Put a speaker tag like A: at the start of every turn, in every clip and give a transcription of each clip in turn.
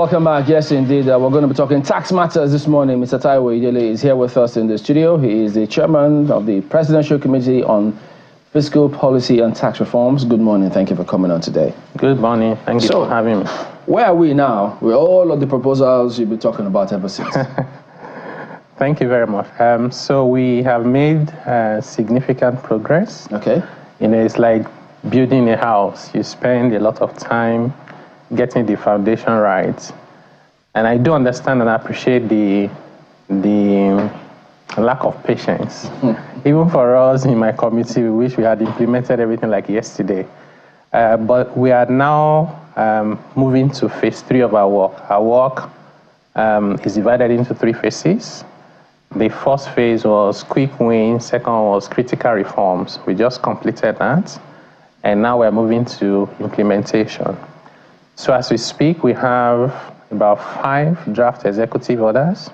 A: welcome back. Yes, indeed. We're going to be talking tax matters this morning. Mr. Oyedele is here with us in the studio. He is the chairman of the Presidential Committee on Fiscal Policy and Tax Reforms. Good morning. Thank you for coming on today.
B: Good morning. Thank you for having me.
A: Where are we now with all of the proposals you've been talking about ever since?
B: Thank you very much. So we have made significant progress.
A: Okay.
B: You know, it's like building a house. You spend a lot of time getting the foundation right. And I do understand and appreciate the lack of patience. Even for us in my committee, we wish we had implemented everything like yesterday. But we are now moving to phase 3 of our work. Our work is divided into 3 phases. The first phase was quick wins, second was critical reforms. We just completed that, and now we're moving to implementation. So as we speak, we have about 5 draft executive orders.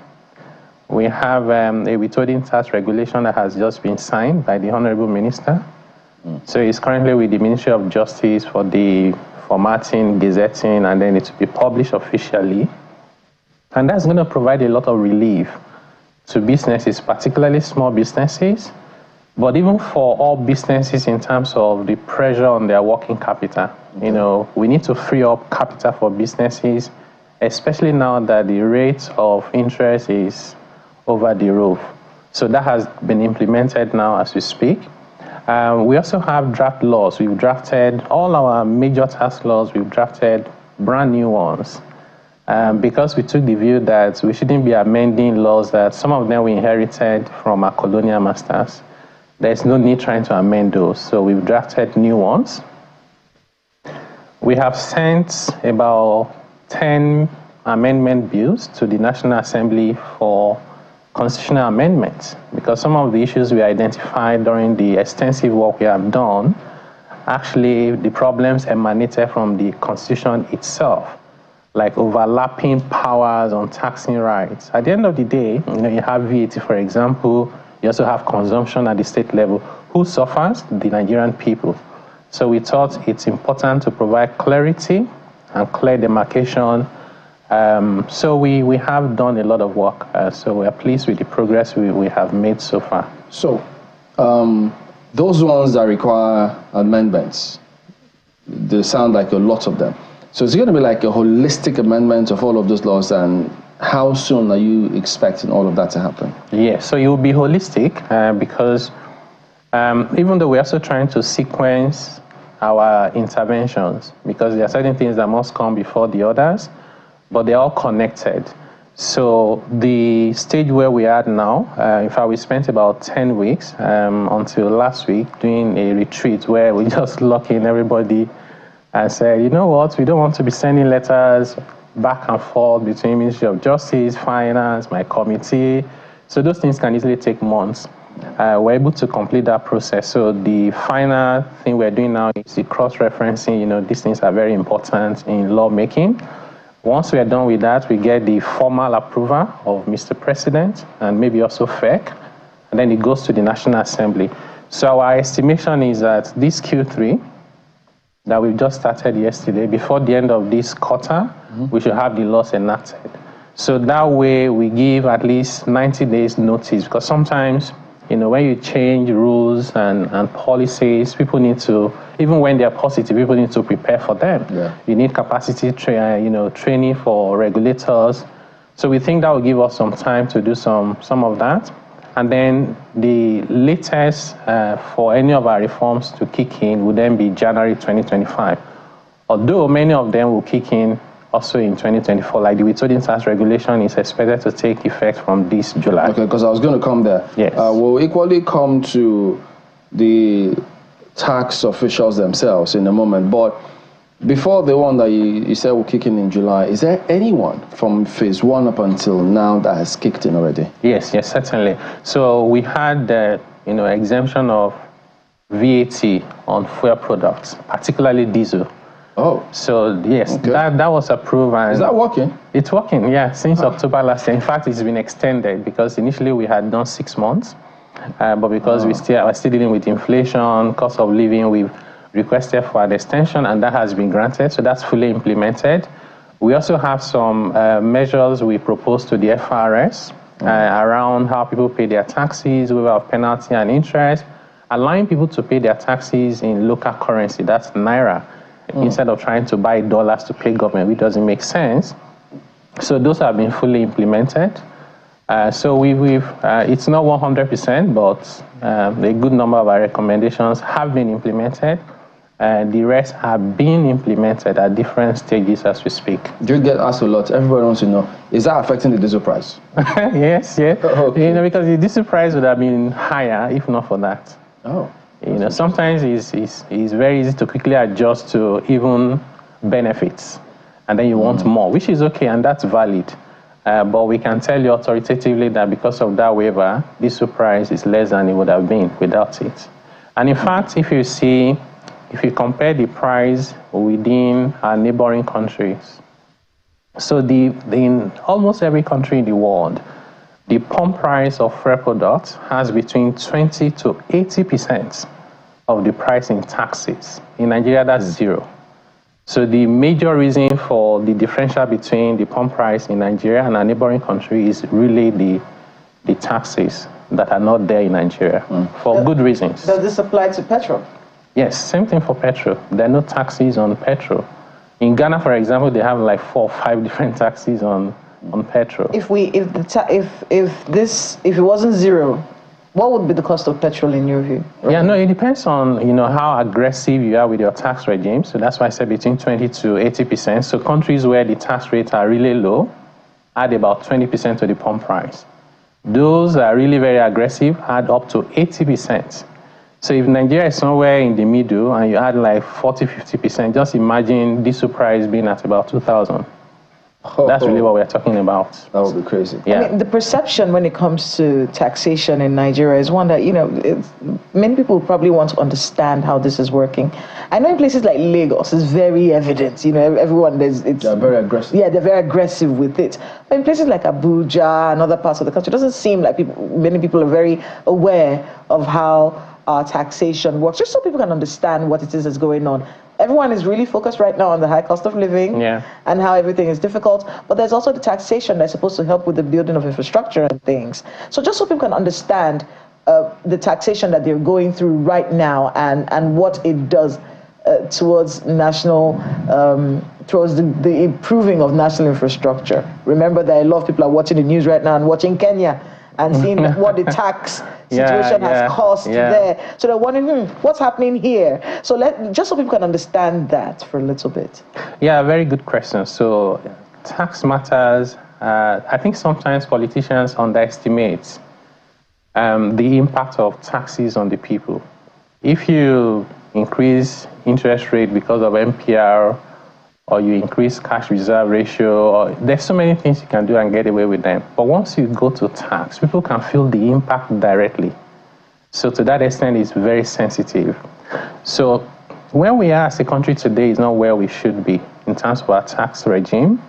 B: We have a withholding tax regulation that has just been signed by the Honorable Minister. So it's currently with the Ministry of Justice for the formatting, gazetting, and then it will be published officially. And that's going to provide a lot of relief to businesses, particularly small businesses, but even for all businesses in terms of the pressure on their working capital. Okay. You know, we need to free up capital for businesses, especially now that the rate of interest is over the roof. So that has been implemented now as we speak. We also have draft laws. We've drafted all our major tax laws. We've drafted brand new ones. Because we took the view that we shouldn't be amending laws that some of them we inherited from our colonial masters. There's no need trying to amend those. So we've drafted new ones. We have sent about 10 amendment bills to the National Assembly for constitutional amendments, because some of the issues we identified during the extensive work we have done, actually the problems emanated from the Constitution itself, like overlapping powers on taxing rights. At the end of the day, you know, you have VAT, for example. You also have consumption at the state level. Who suffers? The Nigerian people. So we thought it's important to provide clarity and clear demarcation. So we have done a lot of work. So we are pleased with the progress we have made so far.
A: So those ones that require amendments, they sound like a lot of them. So it's going to be like a holistic amendment of all of those laws, and how soon are you expecting all of that to happen?
B: Yeah, so it will be holistic because even though we're also trying to sequence our interventions, because there are certain things that must come before the others, but they're all connected. So the stage where we are now, in fact, we spent about 10 weeks until last week doing a retreat where we just lock in everybody and said, you know what, we don't want to be sending letters back and forth between Ministry of Justice, Finance, my committee. So those things can easily take months. We're able to complete that process. So the final thing we're doing now is the cross-referencing. You know, these things are very important in lawmaking. Once we are done with that, we get the formal approval of Mr. President and maybe also FEC, and then it goes to the National Assembly. So our estimation is that this Q3, that we've just started yesterday, before the end of this quarter, we should have the laws enacted. So that way we give at least 90 days notice, because sometimes, you know, when you change rules and policies, people need to, even when they're positive, people need to prepare for them. Yeah. You need capacity training for regulators. So we think that will give us some time to do some of that. And then the latest for any of our reforms to kick in would then be January 2025. Although many of them will kick in also in 2024, like the withholding tax regulation is expected to take effect from this July.
A: Okay, because I was going to come there.
B: Yes.
A: We'll equally come to the tax officials themselves in a moment, but before the one that you said will kick in July, is there anyone from phase 1 up until now that has kicked in already?
B: Yes, certainly. So we had the exemption of VAT on fuel products, particularly diesel.
A: Oh.
B: So yes, okay. that was approved. And
A: is that working?
B: It's working, yeah, since October last year. In fact, it's been extended because initially we had done 6 months, but because we are still dealing with inflation, cost of living, we've requested for an extension, and that has been granted. So that's fully implemented. We also have some measures we propose to the FRS around how people pay their taxes, waiver of penalty and interest, allowing people to pay their taxes in local currency, that's Naira, instead of trying to buy dollars to pay government, which doesn't make sense. So those have been fully implemented. So it's not 100%, but a good number of our recommendations have been implemented. The rest are being implemented at different stages as we speak.
A: Do you get asked a lot? Everybody wants to know, is that affecting the diesel price?
B: Yes, yeah.
A: Okay.
B: You know, because the diesel price would have been higher if not for that.
A: Oh.
B: You know, sometimes it's very easy to quickly adjust to even benefits, and then you want more, which is okay, and that's valid. But we can tell you authoritatively that because of that waiver, diesel price is less than it would have been without it. And in fact, if you compare the price within our neighboring countries, so in almost every country in the world, the pump price of fuel products has between 20 to 80% of the price in taxes. In Nigeria, that's zero. So the major reason for the differential between the pump price in Nigeria and our neighboring country is really the taxes that are not there in Nigeria for good reasons.
C: Does this apply to petrol?
B: Yes, same thing for petrol. There are no taxes on petrol. In Ghana, for example, they have like 4 or 5 different taxes on petrol.
C: If it wasn't zero, what would be the cost of petrol in your view?
B: Yeah, no, it depends on how aggressive you are with your tax regime. So that's why I said between 20 to 80%. So countries where the tax rates are really low add about 20% to the pump price. Those that are really very aggressive add up to 80%. So if Nigeria is somewhere in the middle and you add like 40, 50%, just imagine diesel price being at about 2,000. That's really what we're talking about.
A: That would be crazy.
B: Yeah.
C: I mean, the perception when it comes to taxation in Nigeria is one that, many people probably want to understand how this is working. I know in places like Lagos, it's very evident. Everyone, they're
A: very aggressive.
C: Yeah, they're very aggressive with it. But in places like Abuja and other parts of the country, it doesn't seem like many people are very aware of how our taxation works, just so people can understand what it is that's going on. Everyone is really focused right now on the high cost of living and how everything is difficult, but there's also the taxation that's supposed to help with the building of infrastructure and things. So just so people can understand the taxation that they're going through right now and what it does towards national, towards the improving of national infrastructure. Remember that a lot of people are watching the news right now and watching Kenya and seeing what the tax situation has cost there. So they're wondering, what's happening here? So just so people can understand that for a little bit.
B: Yeah, very good question. So tax matters. I think sometimes politicians underestimate the impact of taxes on the people. If you increase interest rate because of MPR, or you increase cash reserve ratio, or there's so many things you can do and get away with them. But once you go to tax, people can feel the impact directly. So to that extent, it's very sensitive. So where we are as a country today is not where we should be in terms of our tax regime.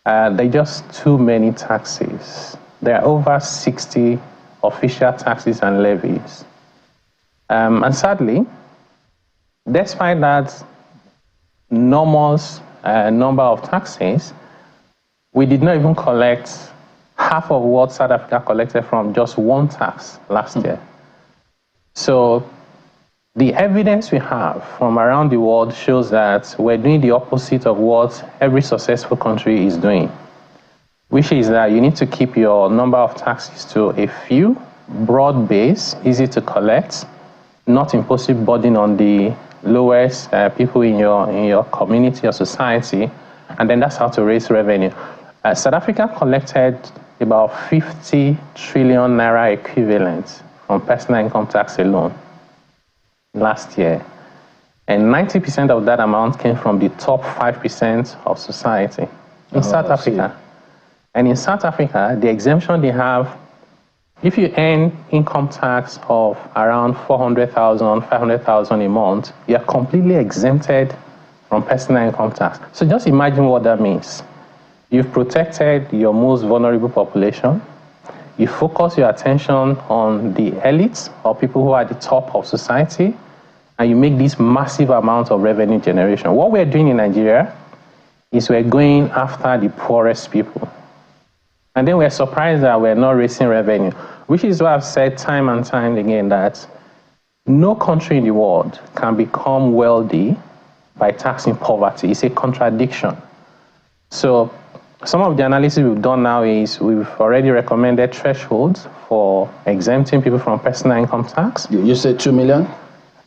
B: There are just too many taxes. There are over 60 official taxes and levies. And sadly, despite that enormous number of taxes, we did not even collect half of what South Africa collected from just one tax last year. So the evidence we have from around the world shows that we're doing the opposite of what every successful country is doing, which is that you need to keep your number of taxes to a few, broad base, easy to collect, not imposing burden on the lowest people in your community or society, and then that's how to raise revenue. South Africa collected about 50 trillion naira equivalent from personal income tax alone last year, and 90% of that amount came from the top 5% of society in South Africa. And in South Africa, the exemption they have, if you earn income tax of around 400,000, 500,000 a month, you're completely exempted from personal income tax. So just imagine what that means. You've protected your most vulnerable population. You focus your attention on the elites or people who are at the top of society, and you make this massive amount of revenue generation. What we're doing in Nigeria is we're going after the poorest people. And then we're surprised that we're not raising revenue, which is why I've said time and time again that no country in the world can become wealthy by taxing poverty. It's a contradiction. So some of the analysis we've done now is we've already recommended thresholds for exempting people from personal income tax.
A: You said 2 million?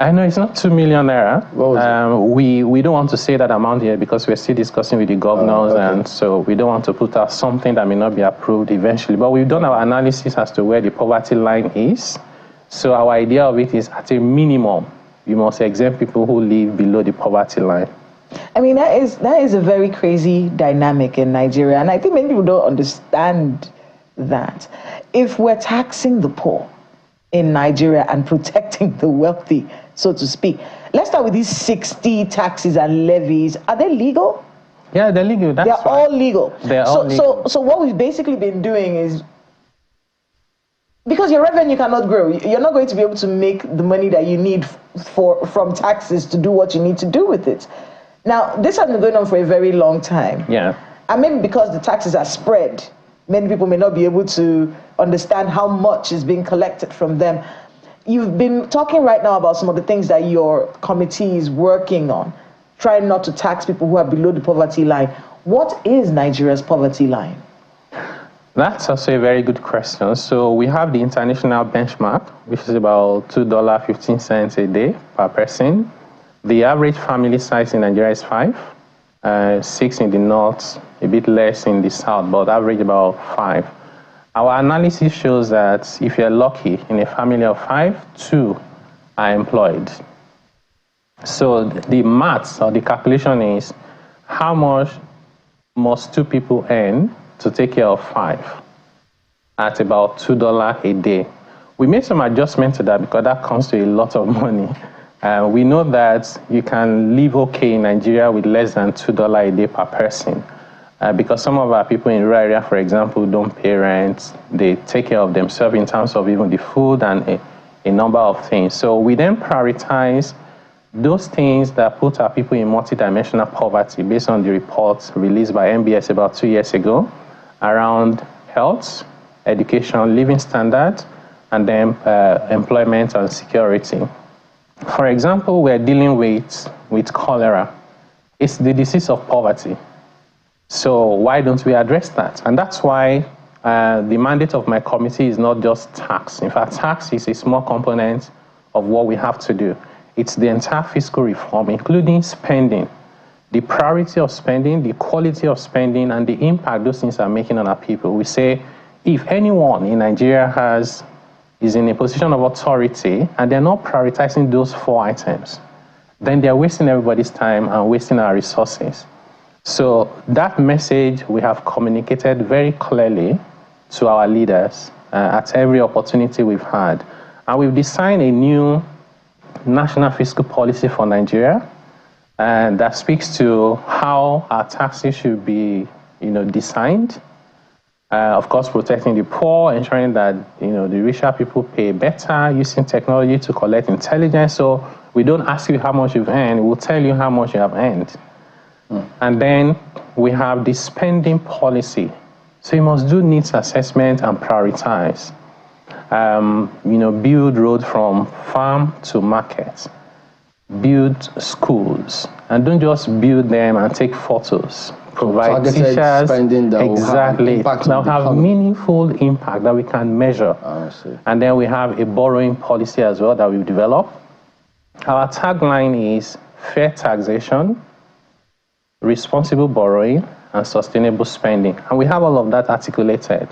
B: I know it's not 2 million naira.
A: What was it?
B: We don't want to say that amount here because we're still discussing with the governors,
A: okay.
B: and so we don't want to put out something that may not be approved eventually. But we've done our analysis as to where the poverty line is. So our idea of it is at a minimum, you must exempt people who live below the poverty line.
C: I mean, that is a very crazy dynamic in Nigeria, and I think many people don't understand that. If we're taxing the poor in Nigeria and protecting the wealthy, so to speak, let's start with these 60 taxes and levies. Are they legal?
B: Yeah, they're legal.
C: They're all legal.
B: They're all legal.
C: So what we've basically been doing is, because your revenue cannot grow, you're not going to be able to make the money that you need from taxes to do what you need to do with it. Now, this has been going on for a very long time.
B: Yeah.
C: And maybe because the taxes are spread, many people may not be able to understand how much is being collected from them. You've been talking right now about some of the things that your committee is working on, trying not to tax people who are below the poverty line. What is Nigeria's poverty line?
B: That's also a very good question. So we have the international benchmark, which is about $2.15 a day per person. The average family size in Nigeria is 5, 6 in the north, a bit less in the south, but average about 5. Our analysis shows that if you're lucky, in a family of 5, 2 are employed. So the maths or the calculation is how much must 2 people earn to take care of 5 at about $2 a day. We made some adjustment to that because that comes to a lot of money. We know that you can live okay in Nigeria with less than $2 a day per person. Because some of our people in rural area, for example, don't pay rent. They take care of themselves in terms of even the food and a number of things. So we then prioritize those things that put our people in multidimensional poverty based on the reports released by MBS about 2 years ago around health, education, living standards, and then employment and security. For example, we're dealing with cholera. It's the disease of poverty. So why don't we address that? And that's why the mandate of my committee is not just tax. In fact, tax is a small component of what we have to do. It's the entire fiscal reform, including spending, the priority of spending, the quality of spending, and the impact those things are making on our people. We say if anyone in Nigeria is in a position of authority and they're not prioritizing those 4 items, then they're wasting everybody's time and wasting our resources. So that message we have communicated very clearly to our leaders at every opportunity we've had. And we've designed a new national fiscal policy for Nigeria that speaks to how our taxes should be designed. Of course, protecting the poor, ensuring that the richer people pay better, using technology to collect intelligence. So we don't ask you how much you've earned, we'll tell you how much you have earned. And then we have the spending policy. So you must do needs assessment and prioritize. Build road from farm to market. Build schools. And don't just build them and take photos. Provide
A: targeted
B: teachers.
A: Spending that
B: exactly.
A: Will
B: have meaningful impact that we can measure.
A: I see.
B: And then we have a borrowing policy as well that we've developed. Our tagline is fair taxation, responsible borrowing, and sustainable spending. And we have all of that articulated.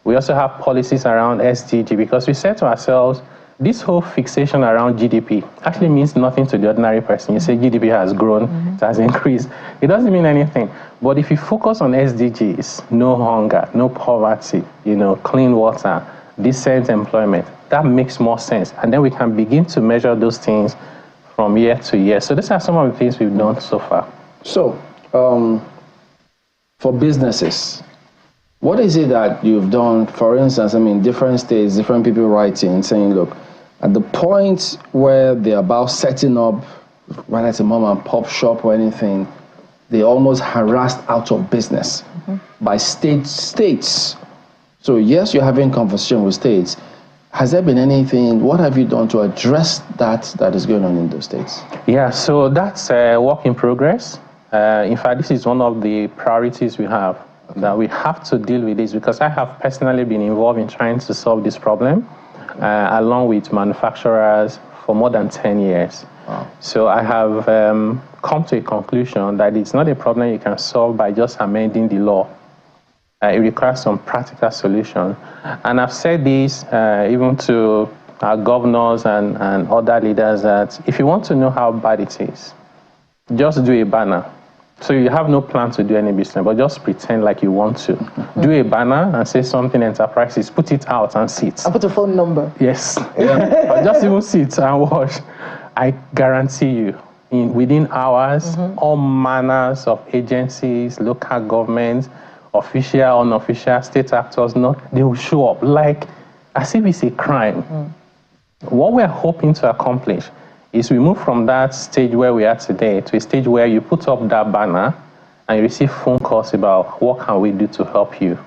B: We also have policies around SDG because we said to ourselves, this whole fixation around GDP actually means nothing to the ordinary person. You say GDP has grown, it has increased. It doesn't mean anything. But if you focus on SDGs, no hunger, no poverty, clean water, decent employment, that makes more sense. And then we can begin to measure those things from year to year. So these are some of the things we've done so far.
A: So, for businesses, what is it that you've done? For instance, different states, different people writing, saying, look, at the point where they're about setting up, whether it's a mom and pop shop or anything, they're almost harassed out of business by states. So yes, you're having conversation with states. Has there been anything, what have you done to address that is going on in those states?
B: Yeah, so that's a work in progress. In fact, this is one of the priorities we have, that we have to deal with this, because I have personally been involved in trying to solve this problem, along with manufacturers for more than 10 years.
A: Wow.
B: So I have come to a conclusion that it's not a problem you can solve by just amending the law. It requires some practical solution. And I've said this even to our governors and other leaders, that if you want to know how bad it is, just do a banner. So you have no plan to do any business, but just pretend like you want to. Do a banner and say something enterprises, put it out and sit.
C: And put a phone number.
B: Yes. Or just even sit and watch. I guarantee you, within hours, all manners of agencies, local governments, official, unofficial, state actors, they will show up like as if it's a crime. What we're hoping to accomplish is we move from that stage where we are today to a stage where you put up that banner and you receive phone calls about what can we do to help you.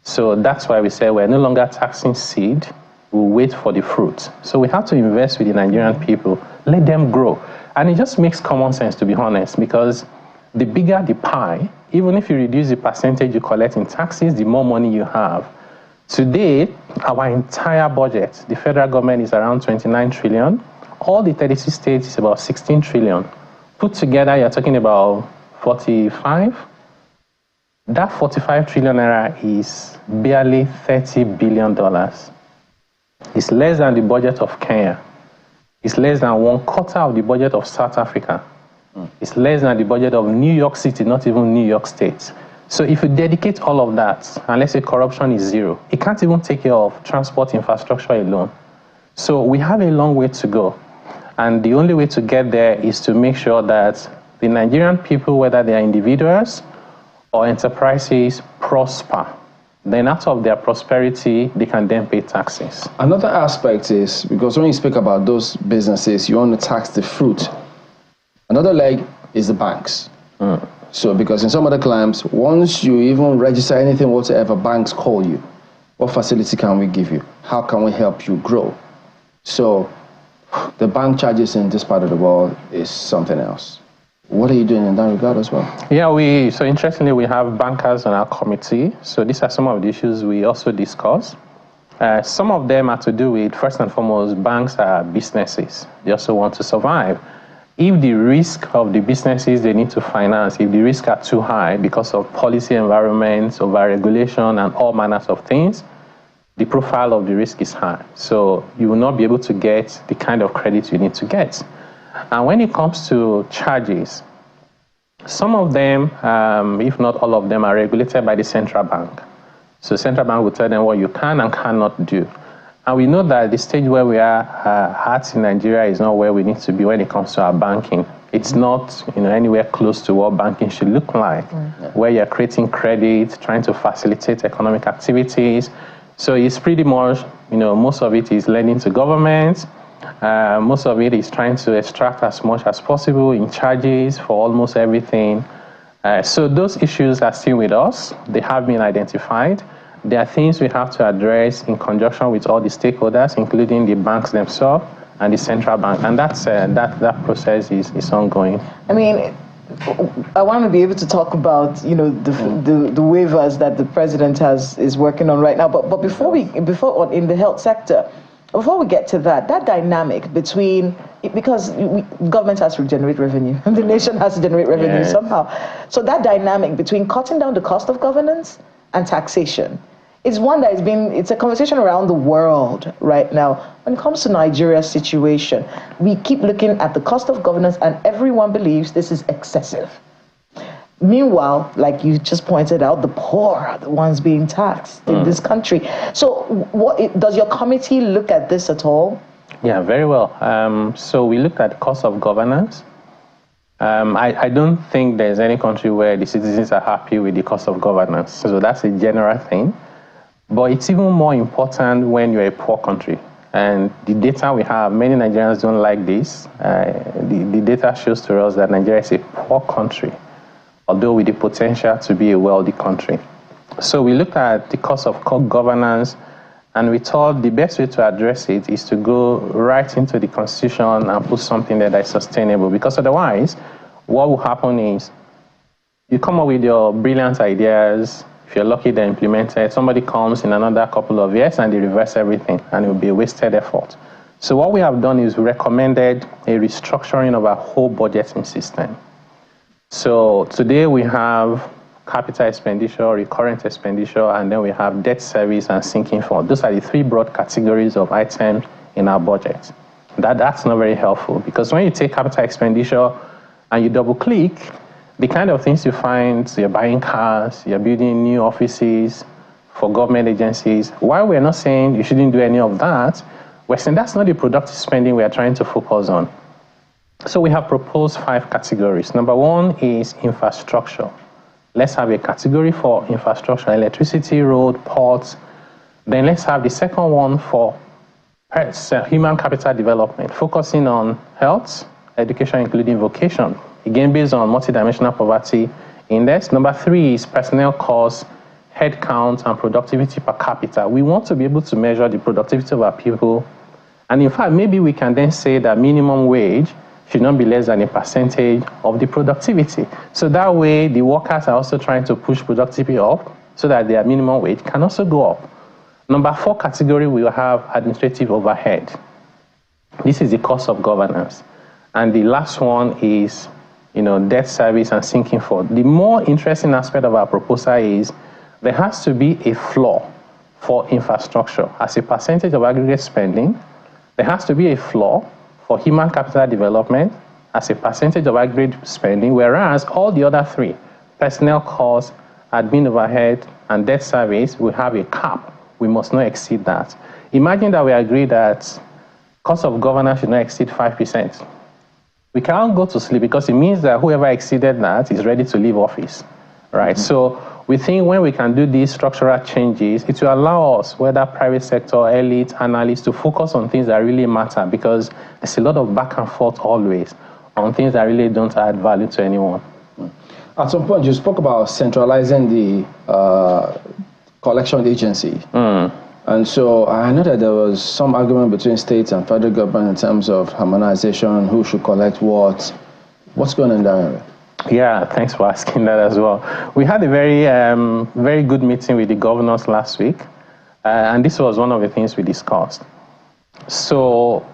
B: So that's why we say we're no longer taxing seed, we'll wait for the fruit. So we have to invest with the Nigerian people, let them grow. And it just makes common sense, to be honest, because the bigger the pie, even if you reduce the percentage you collect in taxes, the more money you have. Today, our entire budget, the federal government is around 29 trillion. All the 36 states is about 16 trillion. Put together, you're talking about 45. That 45 trillion naira is barely $30 billion. It's less than the budget of Kenya. It's less than 1/4 of the budget of South Africa. It's less than the budget of New York City, not even New York State. So if you dedicate all of that, and let's say corruption is zero, it can't even take care of transport infrastructure alone. So we have a long way to go. And the only way to get there is to make sure that the Nigerian people, whether they are individuals or enterprises, prosper. Then out of their prosperity, they can then pay taxes.
A: Another aspect is, because when you speak about those businesses, you want to tax the fruit. Another leg is the banks. So because in some other climes, once you even register anything whatsoever, banks call you. What facility can we give you? How can we help you grow? So the bank charges in this part of the world is something else. What are you doing in that regard as well? Yeah,
B: so interestingly, we have bankers on our committee. So these are some of the issues we also discuss. Some of them are to do with, first and foremost, banks are businesses. They also want to survive. If the risk of the businesses they need to finance, if the risks are too high because of policy environments, over-regulation, and all manners of things, the profile of the risk is high. So you will not be able to get the kind of credit you need to get. And when it comes to charges, some of them, if not all of them, are regulated by the central bank. So central bank will tell them what you can and cannot do. And we know that the stage where we are at in Nigeria is not where we need to be when it comes to our banking. It's not anywhere close to what banking should look like, where you're creating credit, trying to facilitate economic activities. So it's pretty much, most of it is lending to governments. Most of it is trying to extract as much as possible in charges for almost everything. So those issues are still with us. They have been identified. There are things we have to address in conjunction with all the stakeholders, including the banks themselves and the central bank. And that process is ongoing.
C: I mean, I want to be able to talk about, the waivers that the president is working on right now. But before in the health sector, before we get to that dynamic between, because government has to generate revenue, and the nation has to generate revenue somehow. So that dynamic between cutting down the cost of governance and taxation is one that it's a conversation around the world right now. When it comes to Nigeria's situation, we keep looking at the cost of governance and everyone believes this is excessive. Meanwhile, like you just pointed out, the poor are the ones being taxed in this country. So does your committee look at this at all?
B: Yeah, very well. So we looked at the cost of governance. I don't think there's any country where the citizens are happy with the cost of governance. So that's a general thing. But it's even more important when you're a poor country. And the data we have, many Nigerians don't like this. The data shows to us that Nigeria is a poor country. although with the potential to be a wealthy country. So we looked at the cost of governance, and we thought the best way to address it is to go right into the constitution and put something there that is sustainable, because otherwise, what will happen is you come up with your brilliant ideas. If you're lucky, they're implemented. Somebody comes in another couple of years and they reverse everything, and it will be a wasted effort. So what we have done is we recommended a restructuring of our whole budgeting system. So today we have capital expenditure, recurrent expenditure, and then we have debt service and sinking fund. Those are the three broad categories of items in our budget. That's not very helpful, because when you take capital expenditure and you double click, the kind of things you find, so you're buying cars, you're building new offices for government agencies. While we're not saying you shouldn't do any of that, we're saying that's not the productive spending we are trying to focus on. So we have proposed 5 categories. Number 1 is infrastructure. Let's have a category for infrastructure, electricity, road, ports. Then let's have the second one for human capital development, focusing on health, education, including vocation. Again, based on multidimensional poverty index. Number 3 is personnel costs, headcount, and productivity per capita. We want to be able to measure the productivity of our people. And in fact, maybe we can then say that minimum wage should not be less than a percentage of the productivity. So that way, the workers are also trying to push productivity up so that their minimum wage can also go up. Number 4 category, we will have administrative overhead. This is the cost of governance. And the last one is debt service and sinking fund. The more interesting aspect of our proposal is there has to be a floor for infrastructure as a percentage of aggregate spending. There has to be a floor for human capital development as a percentage of aggregate spending, whereas all the other 3, personnel costs, admin overhead, and debt service, will have a cap. We must not exceed that. Imagine that we agree that cost of governance should not exceed 5%. We can't go to sleep, because it means that whoever exceeded that is ready to leave office, right? Mm-hmm. So we think when we can do these structural changes, it will allow us, whether private sector, elite, analysts, to focus on things that really matter, because there's a lot of back and forth always on things that really don't add value to anyone.
A: At some point, you spoke about centralizing the collection agency. And so I know that there was some argument between states and federal government in terms of harmonization, who should collect what. What's going on in that area?
B: Yeah, thanks for asking that as well. We had a very good meeting with the governors last week, and this was one of the things we discussed. So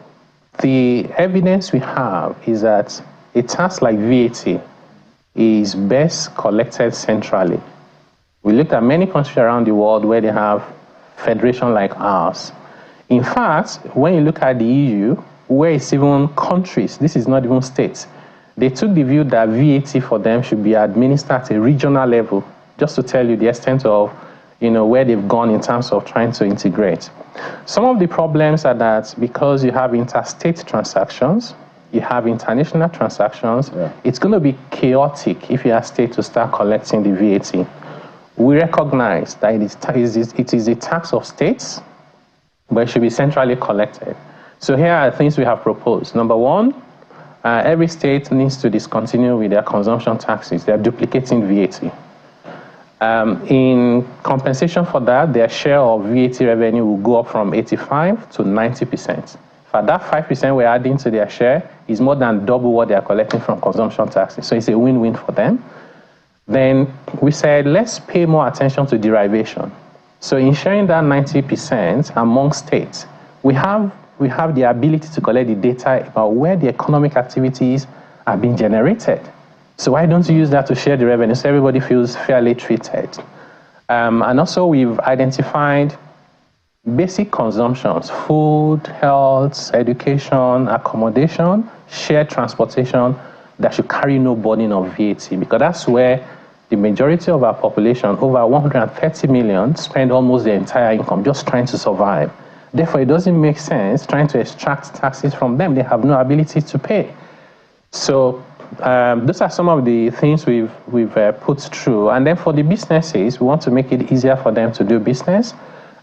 B: the evidence we have is that a tax like VAT is best collected centrally. We looked at many countries around the world where they have federation like ours. In fact, when you look at the EU, where it's even countries, this is not even states, they took the view that VAT for them should be administered at a regional level, just to tell you the extent of where they've gone in terms of trying to integrate. Some of the problems are that because you have interstate transactions, you have international transactions, it's going to be chaotic if you ask state to start collecting the VAT. We recognize that it is a tax of states, but it should be centrally collected. So here are things we have proposed. Number 1, every state needs to discontinue with their consumption taxes. They're duplicating VAT. In compensation for that, their share of VAT revenue will go up from 85 to 90%. For that 5% we're adding to their share is more than double what they are collecting from consumption taxes. So it's a win-win for them. Then we said, let's pay more attention to derivation. So in sharing that 90% among states, we have the ability to collect the data about where the economic activities are being generated. So why don't you use that to share the revenue so everybody feels fairly treated? And also we've identified basic consumptions: food, health, education, accommodation, shared transportation, that should carry no burden of VAT, because that's where the majority of our population, over 130 million, spend almost their entire income just trying to survive. Therefore, it doesn't make sense trying to extract taxes from them. They have no ability to pay. So those are some of the things we've put through. And then for the businesses, we want to make it easier for them to do business.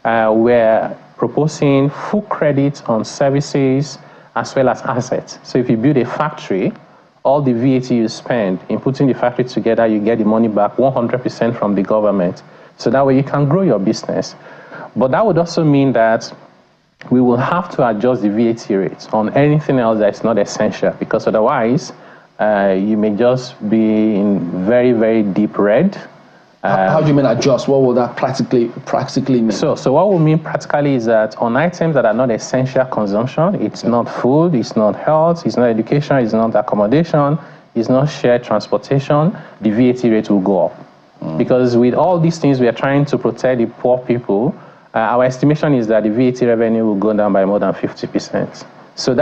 B: We're proposing full credit on services as well as assets. So if you build a factory, all the VAT you spend in putting the factory together, you get the money back 100% from the government. So that way you can grow your business. But that would also mean that we will have to adjust the VAT rates on anything else that's not essential, because otherwise you may just be in very, very deep red.
A: How do you mean adjust? What will that practically mean?
B: So what we mean practically is that on items that are not essential consumption, it's not food, it's not health, it's not education, it's not accommodation, it's not shared transportation, the VAT rate will go up. Because with all these things, we are trying to protect the poor people. Our estimation is that the VAT revenue will go down by more than 50%. So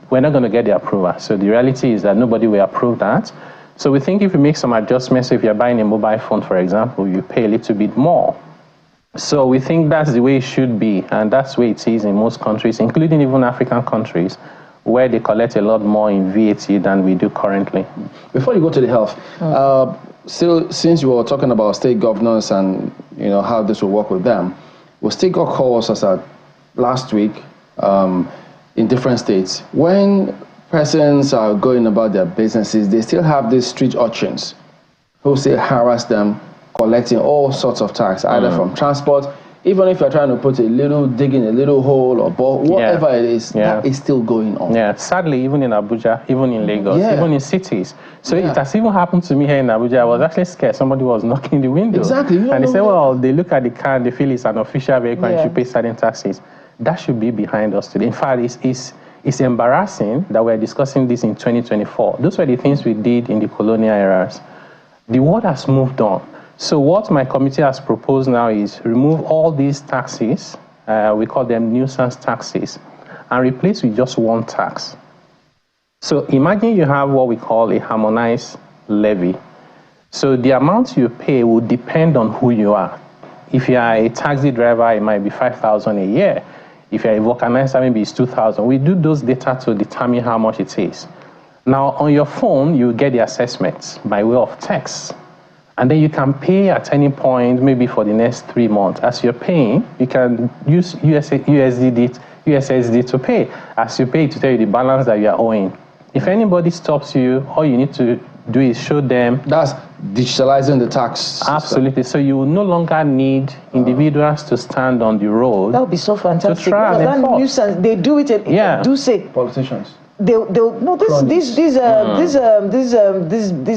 B: we're not going to get the approval. So the reality is that nobody will approve that. So we think if we make some adjustments, if you're buying a mobile phone, for example, you pay a little bit more. So we think that's the way it should be, and that's the way it is in most countries, including even African countries, where they collect a lot more in VAT than we do currently.
A: Before you go to the health, still, since you were talking about state governors and how this will work with them, we still got calls as last week in different states. When persons are going about their businesses, they still have these street urchins who still harass them, collecting all sorts of tax, either from transport, even if you're trying to dig in a little hole or bore, whatever it is, that is still going on.
B: Yeah, sadly, even in Abuja, even in Lagos, even in cities. So it has even happened to me here in Abuja. I was actually scared. Somebody was knocking the window.
A: Exactly.
B: And they say, well, they look at the car and they feel it's an official vehicle and you should pay certain taxes. That should be behind us today. In fact, it's embarrassing that we're discussing this in 2024. Those were the things we did in the colonial eras. The world has moved on. So what my committee has proposed now is remove all these taxes, we call them nuisance taxes, and replace with just one tax. So imagine you have what we call a harmonized levy. So the amount you pay will depend on who you are. If you are a taxi driver, it might be 5,000 a year. If you're a vulcanizer, maybe it's 2,000. We do those data to determine how much it is. Now, on your phone, you get the assessments by way of text. And then you can pay at any point, maybe for the next 3 months. As you're paying, you can use USSD to pay. As you pay, to tell you the balance that you are owing. If anybody stops you, all you need to do is show them.
A: That's digitalizing the tax system.
B: Absolutely. So you will no longer need individuals to stand on the road.
C: That would be so fantastic.
B: To try and enforce.
C: Nuisance, they do it. Do say
A: politicians.
C: These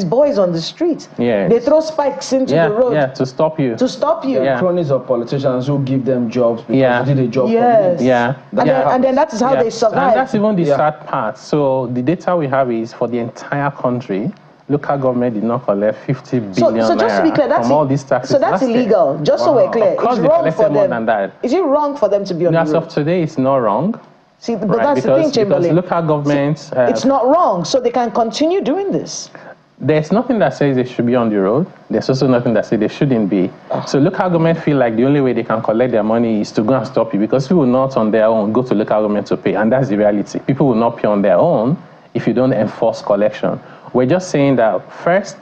C: boys on the street.
B: Yeah.
C: They throw spikes into the road.
B: Yeah, to stop you.
C: To stop you.
A: The cronies of politicians who give them jobs because they did a job for them.
B: Yeah.
C: And then that is how they survive.
B: And that's even the sad part. So the data we have is for the entire country. Local government did not collect 50 billion
C: so just to be clear,
B: from all these taxes.
C: So that's illegal. Just so we're clear,
B: of course
C: it's wrong for them.
B: More than that.
C: Is it wrong for them to be on the road?
B: As of today, it's not wrong.
C: See, but that's the thing, Chamberlain.
B: Because local governments...
C: it's not wrong, so they can continue doing this.
B: There's nothing that says they should be on the road. There's also nothing that says they shouldn't be. So local government feel like the only way they can collect their money is to go and stop you, because people will not on their own go to local government to pay, and that's the reality. People will not pay on their own if you don't enforce collection. We're just saying that, first,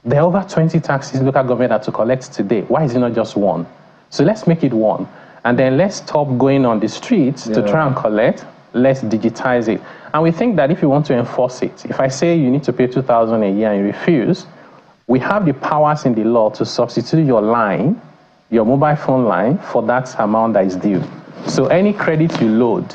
B: there are over 20 taxes local government are to collect today. Why is it not just one? So let's make it one. And then let's stop going on the streets to try and collect. Let's digitize it. And we think that if you want to enforce it, if I say you need to pay 2,000 a year and you refuse, we have the powers in the law to substitute your line, your mobile phone line, for that amount that is due. So any credit you load,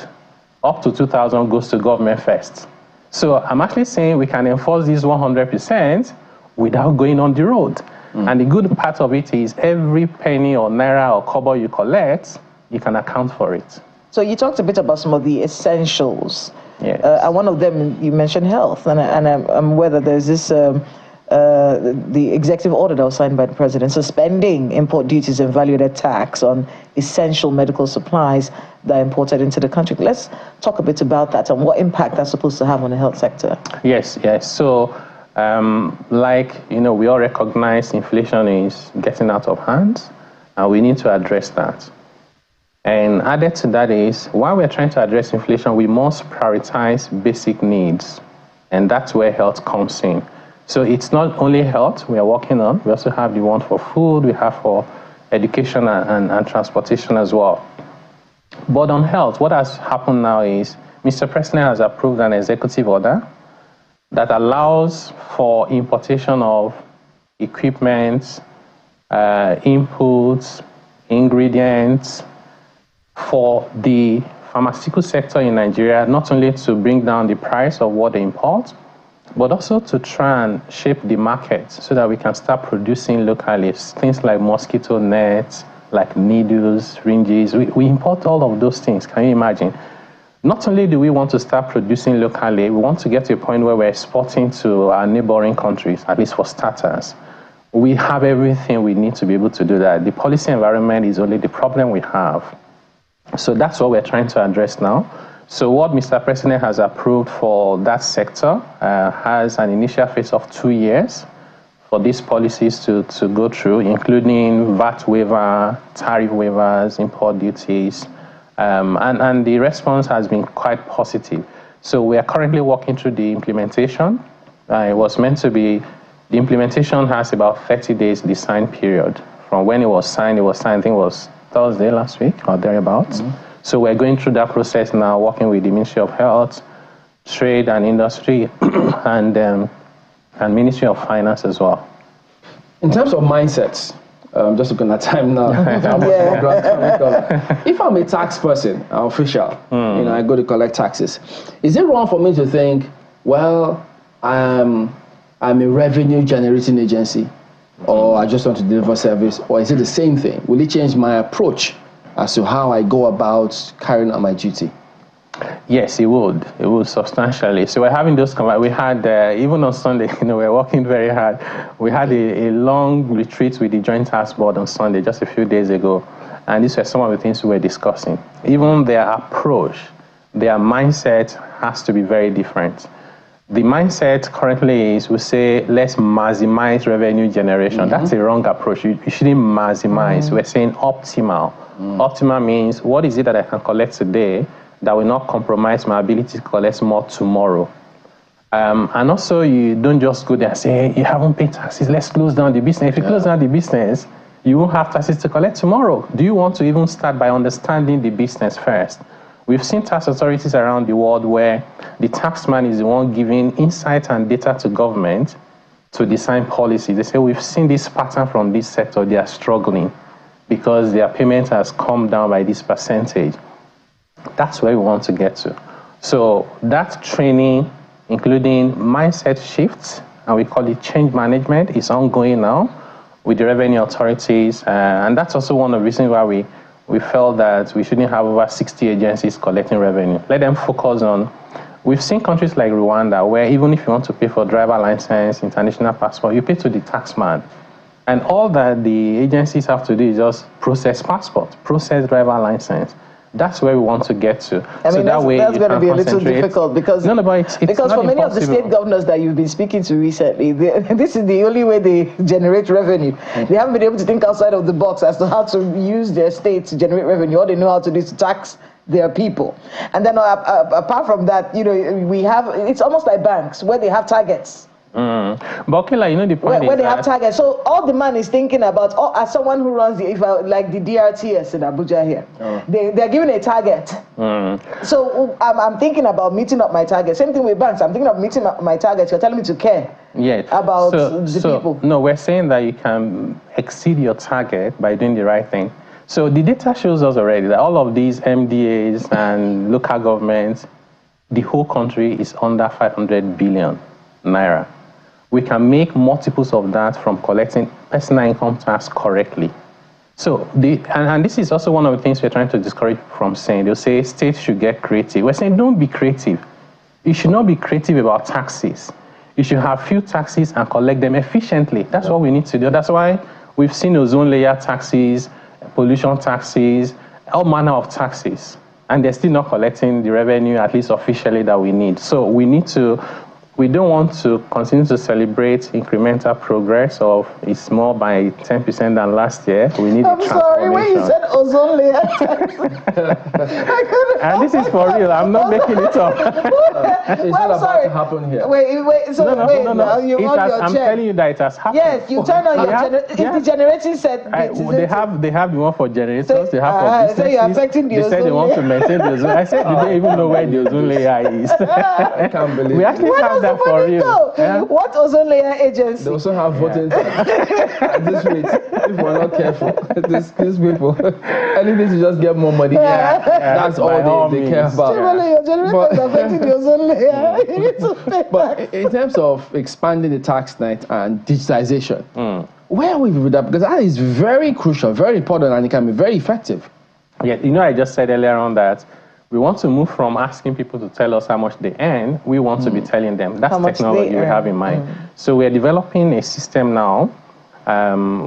B: up to 2,000 goes to government first. So I'm actually saying we can enforce this 100% without going on the road. And the good part of it is every penny or naira or kobo you collect, you can account for it.
C: So you talked a bit about some of the essentials.
B: Yes.
C: And one of them, you mentioned health. And I'm aware that there's this, the executive order that was signed by the president, suspending import duties and value-added tax on essential medical supplies that are imported into the country. Let's talk a bit about that and what impact that's supposed to have on the health sector.
B: Yes. So, we all recognize inflation is getting out of hand, and we need to address that. And added to that is, while we're trying to address inflation, we must prioritize basic needs. And that's where health comes in. So it's not only health we are working on, we also have the one for food, we have for education and transportation as well. But on health, what has happened now is, Mr. President has approved an executive order that allows for importation of equipment, inputs, ingredients for the pharmaceutical sector in Nigeria, not only to bring down the price of what they import, but also to try and shape the market so that we can start producing locally. Things like mosquito nets, like needles, syringes. We import all of those things. Can you imagine? Not only do we want to start producing locally, we want to get to a point where we're exporting to our neighboring countries, at least for starters. We have everything we need to be able to do that. The policy environment is only the problem we have. So that's what we're trying to address now. So what Mr. President has approved for that sector has an initial phase of 2 years for these policies to go through, including VAT waiver, tariff waivers, import duties, and the response has been quite positive. So we are currently working through the implementation. It was meant to be, the implementation has about 30 days design period. From when it was signed, I think it was Thursday last week or thereabouts. So we're going through that process now, working with the Ministry of Health, Trade and Industry, and Ministry of Finance as well.
A: In terms of mindsets, just looking at time now. If I'm a tax person, an official, I go to collect taxes, is it wrong for me to think, well, I'm a revenue generating agency, or I just want to deliver service, or is it the same thing? Will it change my approach as to how I go about carrying out my duty?
B: Yes, it would. It would substantially. So we're having those. We had even on Sunday. We're working very hard. We had a long retreat with the Joint Task Board on Sunday, just a few days ago, and these were some of the things we were discussing. Even their approach, their mindset has to be very different. The mindset currently is, we say, let's maximize revenue generation. That's a wrong approach. You shouldn't maximize. We're saying optimal. Optimal means, what is it that I can collect today that will not compromise my ability to collect more tomorrow? And also, you don't just go there and say, hey, you haven't paid taxes, let's close down the business. If you close down the business, you won't have taxes to collect tomorrow. Do you want to even start by understanding the business first? We've seen tax authorities around the world where the taxman is the one giving insight and data to government to design policy. They say, we've seen this pattern from this sector, they are struggling because their payment has come down by this percentage. That's where we want to get to. So that training, including mindset shifts, and we call it change management, is ongoing now with the revenue authorities. And that's also one of the reasons why we felt that we shouldn't have over 60 agencies collecting revenue. Let them focus on, we've seen countries like Rwanda where even if you want to pay for driver license, international passport, you pay to the taxman. And all that the agencies have to do is just process passport, process driver license. That's where we want to get to.
C: I mean, that's going to be a little difficult because, because for many of the state governors that you've been speaking to recently, this is the only way they generate revenue. They haven't been able to think outside of the box as to how to use their state to generate revenue. All they know how to do is to tax their people. And then apart from that, we have, it's almost like banks where they have targets.
B: But okay, the point
C: where they have targets. So all the man is thinking about, as someone who runs like the DRTS in Abuja here, they're given a target. So I'm thinking about meeting up my target. Same thing with banks. I'm thinking of meeting up my targets. You're telling me to care about the people.
B: No, we're saying that you can exceed your target by doing the right thing. So the data shows us already that all of these MDAs and local governments, the whole country is under 500 billion naira. We can make multiples of that from collecting personal income tax correctly. So, and this is also one of the things we're trying to discourage from saying. They'll say states should get creative. We're saying don't be creative. You should not be creative about taxes. You should have few taxes and collect them efficiently. That's what we need to do. That's why we've seen ozone layer taxes, pollution taxes, all manner of taxes. And they're still not collecting the revenue, at least officially, that we need. So we don't want to continue to celebrate incremental progress of it's more by 10% than last year. We need
C: I'm sorry, when you said ozone layer
B: and this is for real, I'm not making it up.
A: It's not about to happen here.
C: Wait, so
B: no.
C: You on your
B: I'm
C: check.
B: telling you that it has happened.
C: Yes, you turn on your if the generating set.
B: They have the one for generators, they have for businesses.
C: So you're affecting the
B: they said they want to maintain the ozone. I said, do they even know where the ozone layer is?
A: I can't believe
B: we actually have that for real. Yeah?
C: What ozone layer agency?
A: They also have voting tax. At this rate, if we're not careful, these people, anything to just get more money. That's all they care about.
C: Your generator is affecting the ozone layer. You need to pay
A: But
C: tax.
A: in terms of expanding the tax net and digitization, where are we with that? Because that is very crucial, very important, and it can be very effective.
B: Yeah, I just said earlier on that we want to move from asking people to tell us how much they earn. We want to be telling them. That's technology we have in mind. So we are developing a system now.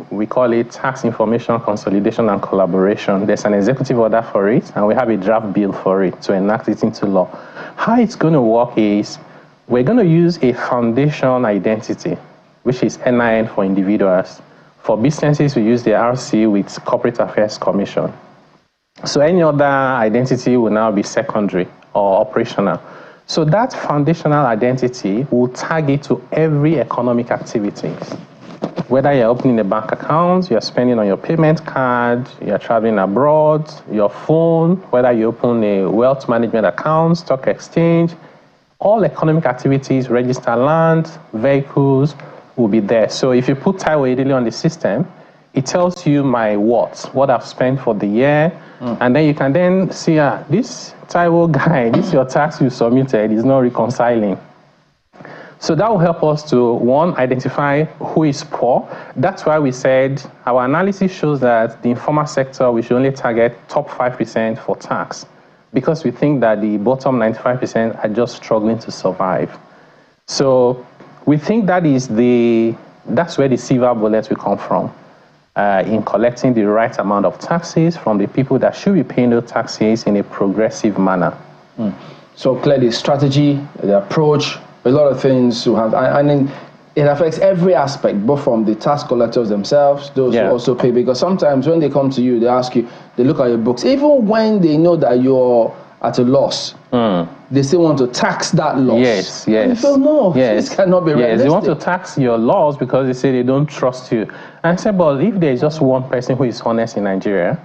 B: We call it Tax Information Consolidation and Collaboration. There's an executive order for it, and we have a draft bill for it to enact it into law. How it's going to work is we're going to use a foundation identity, which is NIN for individuals. For businesses, we use the RC with Corporate Affairs Commission. So any other identity will now be secondary or operational. So that foundational identity will tag it to every economic activity. Whether you're opening a bank account, you're spending on your payment card, you're traveling abroad, your phone, whether you open a wealth management account, stock exchange, all economic activities, register land, vehicles will be there. So if you put Taiwo Oyedele on the system, it tells you what I've spent for the year, and then you can then see, this Taiwo guy, this your tax you submitted is not reconciling. So that will help us to, one, identify who is poor. That's why we said our analysis shows that the informal sector, we should only target top 5% for tax, because we think that the bottom 95% are just struggling to survive. So we think that's where the silver bullet will come from, in collecting the right amount of taxes from the people that should be paying those taxes in a progressive manner.
A: So clearly, strategy, the approach, a lot of things to have, and it affects every aspect, both from the tax collectors themselves, those who also pay, because sometimes when they come to you, they ask you, they look at your books, even when they know that you're at a loss, they still want to tax that loss.
B: Yes.
A: And you feel, no, this cannot be realistic.
B: Yes, they want to tax your loss because they say they don't trust you. And I said, but if there's just one person who is honest in Nigeria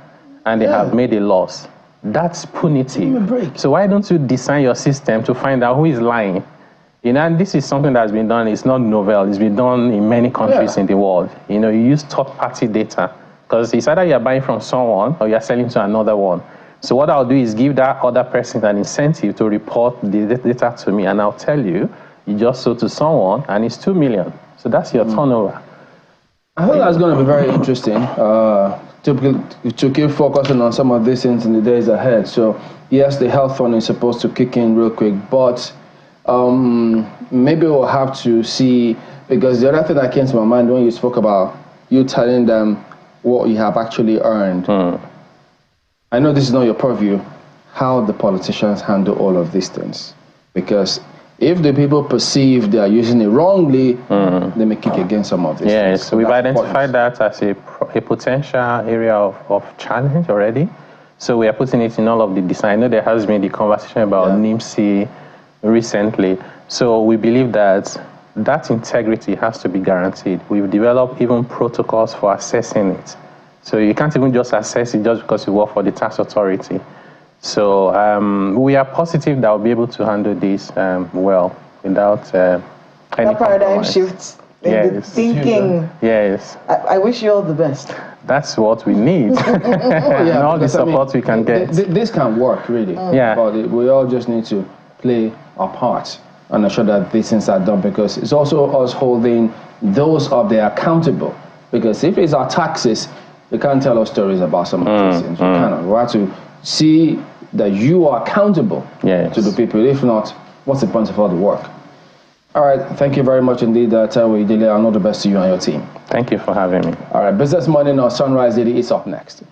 B: and they have made a loss, that's punitive. So why don't you design your system to find out who is lying? And this is something that's been done. It's not novel. It's been done in many countries in the world. You use third-party data, because it's either you're buying from someone or you're selling to another one. So what I'll do is give that other person an incentive to report the data to me, and I'll tell you, you just sold to someone, and it's 2 million. So that's your turnover.
A: I think that's going to be very interesting to keep focusing on some of these things in the days ahead. So yes, the health fund is supposed to kick in real quick, but maybe we'll have to see, because the other thing that came to my mind when you spoke about you telling them what you have actually earned. I know this is not your purview, how the politicians handle all of these things. Because if the people perceive they are using it wrongly, they may kick against some of these things.
B: Yes, so we've identified that as a potential area of challenge already. So we are putting it in all of the design. I know there has been the conversation about NIMC recently. So we believe that integrity has to be guaranteed. We've developed even protocols for assessing it. So you can't even just assess it just because you work for the tax authority. So we are positive that we'll be able to handle this well without any
C: paradigm shifts in the thinking.
B: Yes.
C: I wish you all the best.
B: That's what we need. And all the support we can get.
A: This can work, really. But we all just need to play our part and ensure that these things are done, because it's also us holding those up there accountable. Because if it's our taxes, you can't tell us stories about some of these things. We cannot. We have to see that you are accountable to the people. If not, what's the point of all the work? All right. Thank you very much indeed, Taiwo Oyedele, and all the best to you and your team.
B: Thank you for having me.
A: All right. Business Morning on Sunrise Daily is up next.